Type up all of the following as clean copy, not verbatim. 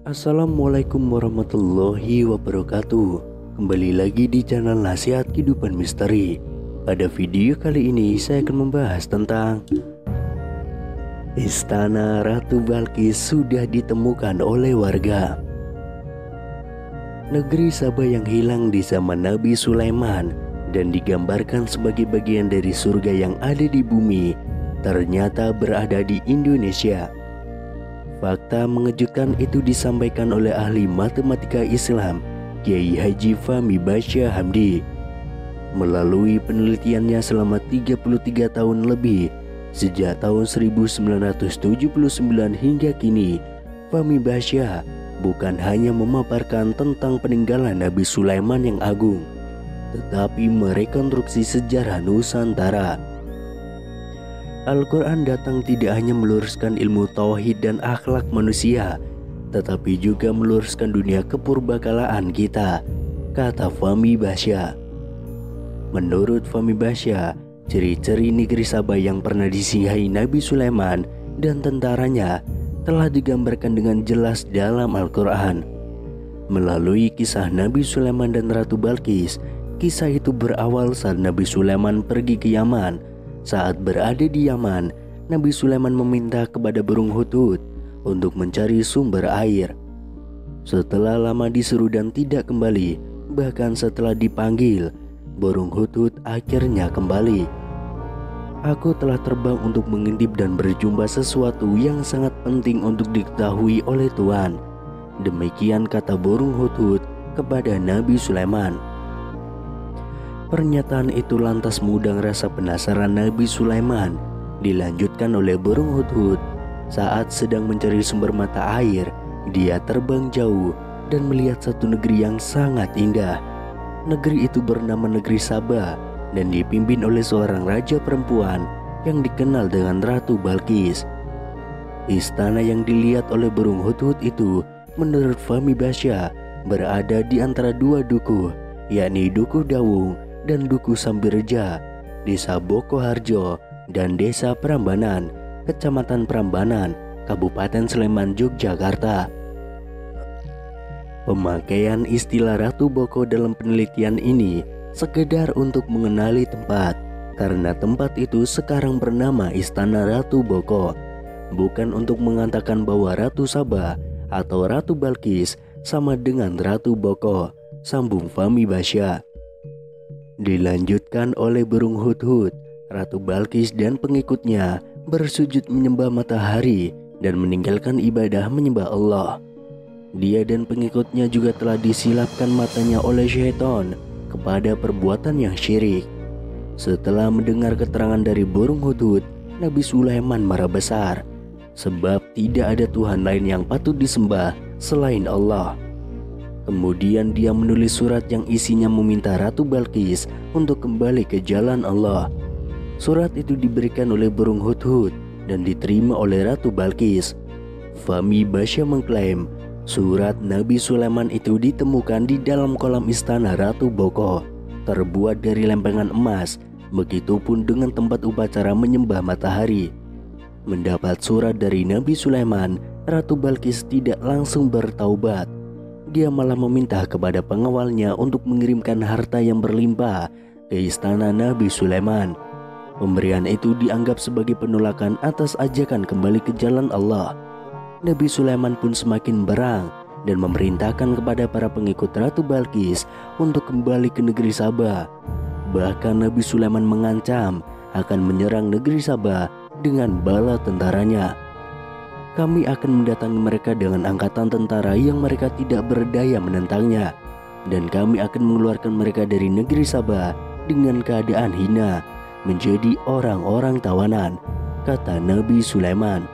Assalamualaikum warahmatullahi wabarakatuh. Kembali lagi di channel Nasihat Kehidupan Misteri. Pada video kali ini saya akan membahas tentang Istana Ratu Balqis sudah ditemukan oleh warga. Negeri Saba yang hilang di zaman Nabi Sulaiman dan digambarkan sebagai bagian dari surga yang ada di bumi ternyata berada di Indonesia. Fakta mengejutkan itu disampaikan oleh ahli matematika Islam Kiai Haji Fahmi Basya Hamdi. Melalui penelitiannya selama 33 tahun lebih, sejak tahun 1979 hingga kini, Fahmi Basya bukan hanya memaparkan tentang peninggalan Nabi Sulaiman yang agung, tetapi merekonstruksi sejarah Nusantara. Al-Quran datang tidak hanya meluruskan ilmu tauhid dan akhlak manusia, tetapi juga meluruskan dunia kepurbakalaan kita, kata Fahmi Basya. Menurut Fahmi Basya, ciri-ciri negeri Saba yang pernah disinggahi Nabi Sulaiman dan tentaranya telah digambarkan dengan jelas dalam Al-Quran. Melalui kisah Nabi Sulaiman dan Ratu Balqis, kisah itu berawal saat Nabi Sulaiman pergi ke Yaman. Saat berada di Yaman, Nabi Sulaiman meminta kepada burung hudhud untuk mencari sumber air. Setelah lama disuruh dan tidak kembali, bahkan setelah dipanggil, burung hudhud akhirnya kembali. Aku telah terbang untuk mengintip dan berjumpa sesuatu yang sangat penting untuk diketahui oleh Tuhan. Demikian kata burung hudhud kepada Nabi Sulaiman. Pernyataan itu lantas mengundang rasa penasaran Nabi Sulaiman. Dilanjutkan oleh burung hudhud. Saat sedang mencari sumber mata air, dia terbang jauh dan melihat satu negeri yang sangat indah. Negeri itu bernama Negeri Saba dan dipimpin oleh seorang raja perempuan yang dikenal dengan Ratu Balqis. Istana yang dilihat oleh burung hudhud itu menurut Fahmi Basya berada di antara dua dukuh, yakni Dukuh Dawung dan Dukuh Sambirja, Desa Bokoharjo dan Desa Prambanan, Kecamatan Prambanan, Kabupaten Sleman, Yogyakarta. Pemakaian istilah Ratu Boko dalam penelitian ini sekedar untuk mengenali tempat, karena tempat itu sekarang bernama Istana Ratu Boko, bukan untuk mengatakan bahwa Ratu Saba atau Ratu Balqis sama dengan Ratu Boko, sambung Fahmi Basya. Dilanjutkan oleh burung hudhud, Ratu Balqis dan pengikutnya bersujud menyembah matahari dan meninggalkan ibadah menyembah Allah. Dia dan pengikutnya juga telah disilapkan matanya oleh syaitan kepada perbuatan yang syirik. Setelah mendengar keterangan dari burung hudhud, Nabi Sulaiman marah besar, sebab tidak ada Tuhan lain yang patut disembah selain Allah. Kemudian dia menulis surat yang isinya meminta Ratu Balqis untuk kembali ke jalan Allah. Surat itu diberikan oleh burung hudhud dan diterima oleh Ratu Balqis. Fahmi Basya mengklaim surat Nabi Sulaiman itu ditemukan di dalam kolam istana Ratu Boko, terbuat dari lempengan emas, begitupun dengan tempat upacara menyembah matahari. Mendapat surat dari Nabi Sulaiman, Ratu Balqis tidak langsung bertaubat. Dia malah meminta kepada pengawalnya untuk mengirimkan harta yang berlimpah ke istana Nabi Sulaiman. Pemberian itu dianggap sebagai penolakan atas ajakan kembali ke jalan Allah. Nabi Sulaiman pun semakin berang dan memerintahkan kepada para pengikut Ratu Balqis untuk kembali ke negeri Saba. Bahkan Nabi Sulaiman mengancam akan menyerang negeri Saba dengan bala tentaranya. Kami akan mendatangi mereka dengan angkatan tentara yang mereka tidak berdaya menentangnya, dan kami akan mengeluarkan mereka dari negeri Saba dengan keadaan hina, menjadi orang-orang tawanan, kata Nabi Sulaiman.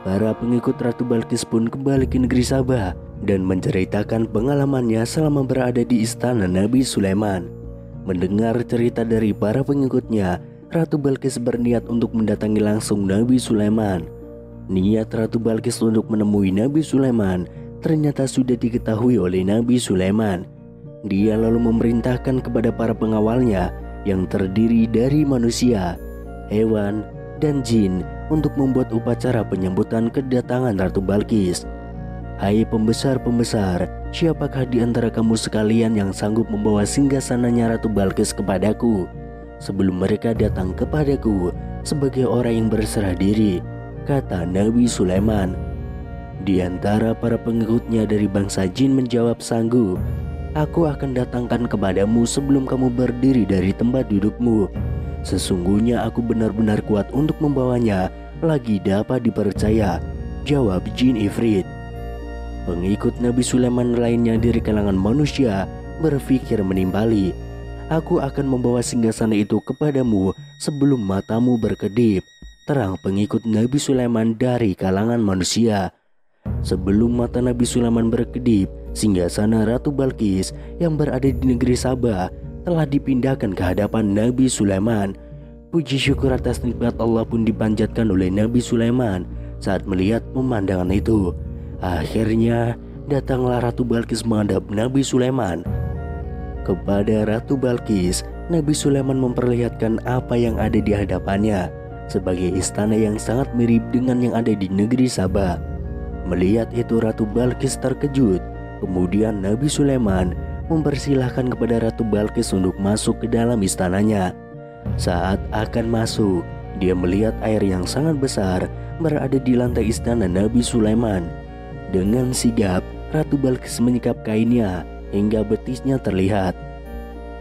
Para pengikut Ratu Balqis pun kembali ke negeri Saba dan menceritakan pengalamannya selama berada di istana Nabi Sulaiman. Mendengar cerita dari para pengikutnya, Ratu Balqis berniat untuk mendatangi langsung Nabi Sulaiman. Niat Ratu Balqis untuk menemui Nabi Sulaiman ternyata sudah diketahui oleh Nabi Sulaiman. Dia lalu memerintahkan kepada para pengawalnya yang terdiri dari manusia, hewan, dan jin untuk membuat upacara penyambutan kedatangan Ratu Balqis. Hai pembesar-pembesar, siapakah di antara kamu sekalian yang sanggup membawa singgasananya Ratu Balkis kepadaku sebelum mereka datang kepadaku sebagai orang yang berserah diri, kata Nabi Sulaiman. Di antara para pengikutnya dari bangsa jin menjawab, sanggup. Aku akan datangkan kepadamu sebelum kamu berdiri dari tempat dudukmu. Sesungguhnya aku benar-benar kuat untuk membawanya, lagi dapat dipercaya, jawab jin Ifrit. Pengikut Nabi Sulaiman lainnya dari kalangan manusia berpikir menimpali, aku akan membawa singgasana itu kepadamu sebelum matamu berkedip, terang pengikut Nabi Sulaiman dari kalangan manusia. Sebelum mata Nabi Sulaiman berkedip, singgasana Ratu Balkis yang berada di negeri Sabah telah dipindahkan ke hadapan Nabi Sulaiman. Puji syukur atas nikmat Allah pun dipanjatkan oleh Nabi Sulaiman saat melihat pemandangan itu. Akhirnya datanglah Ratu Balkis menghadap Nabi Sulaiman. Kepada Ratu Balkis, Nabi Sulaiman memperlihatkan apa yang ada di hadapannya sebagai istana yang sangat mirip dengan yang ada di negeri Sabah. Melihat itu Ratu Balkis terkejut. Kemudian Nabi Sulaiman mempersilahkan kepada Ratu Balkis untuk masuk ke dalam istananya. Saat akan masuk, dia melihat air yang sangat besar berada di lantai istana Nabi Sulaiman. Dengan sigap, Ratu Balkis menyikap kainnya hingga betisnya terlihat.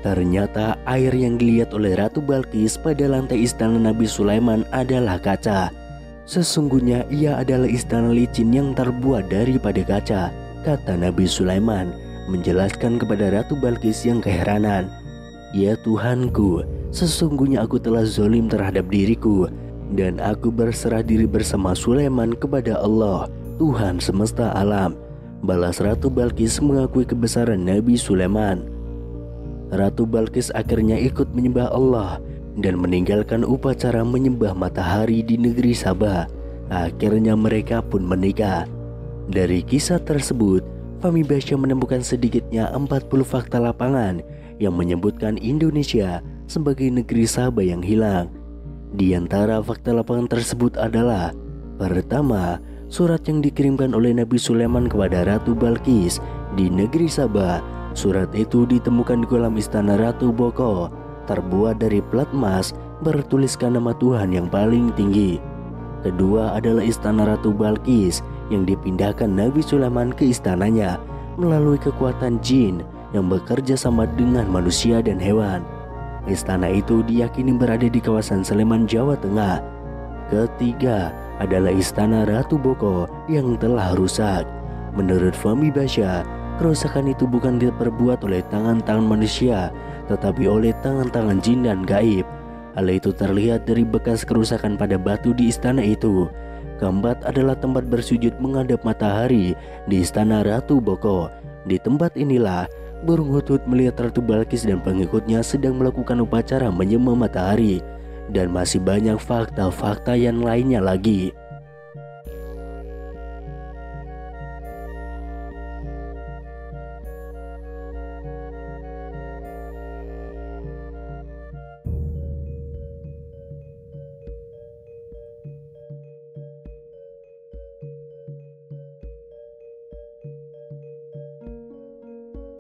Ternyata air yang dilihat oleh Ratu Balkis pada lantai istana Nabi Sulaiman adalah kaca. Sesungguhnya ia adalah istana licin yang terbuat daripada kaca, kata Nabi Sulaiman, menjelaskan kepada Ratu Balkis yang keheranan. Ya Tuhanku, sesungguhnya aku telah zalim terhadap diriku, dan aku berserah diri bersama Sulaiman kepada Allah, Tuhan semesta alam. Balas Ratu Balkis mengakui kebesaran Nabi Sulaiman. Ratu Balkis akhirnya ikut menyembah Allah dan meninggalkan upacara menyembah matahari di negeri Sabah. Akhirnya mereka pun menikah. Dari kisah tersebut, Fahmi Basya menemukan sedikitnya 40 fakta lapangan yang menyebutkan Indonesia sebagai negeri Sabah yang hilang. Di antara fakta lapangan tersebut adalah: pertama, surat yang dikirimkan oleh Nabi Sulaiman kepada Ratu Balkis di negeri Sabah. Surat itu ditemukan di kolam istana Ratu Boko, terbuat dari plat emas bertuliskan nama Tuhan yang paling tinggi. Kedua adalah istana Ratu Balkis yang dipindahkan Nabi Sulaiman ke istananya melalui kekuatan jin yang bekerja sama dengan manusia dan hewan. Istana itu diyakini berada di kawasan Sleman, Jawa Tengah. Ketiga adalah istana Ratu Boko yang telah rusak. Menurut Fahmi Basya, kerusakan itu bukan diperbuat oleh tangan-tangan manusia, tetapi oleh tangan-tangan jin dan gaib. Hal itu terlihat dari bekas kerusakan pada batu di istana itu. Keempat adalah tempat bersujud menghadap matahari di istana Ratu Boko. Di tempat inilah burung hut-hut melihat Ratu Balkis dan pengikutnya sedang melakukan upacara menyembah matahari. Dan masih banyak fakta-fakta yang lainnya lagi.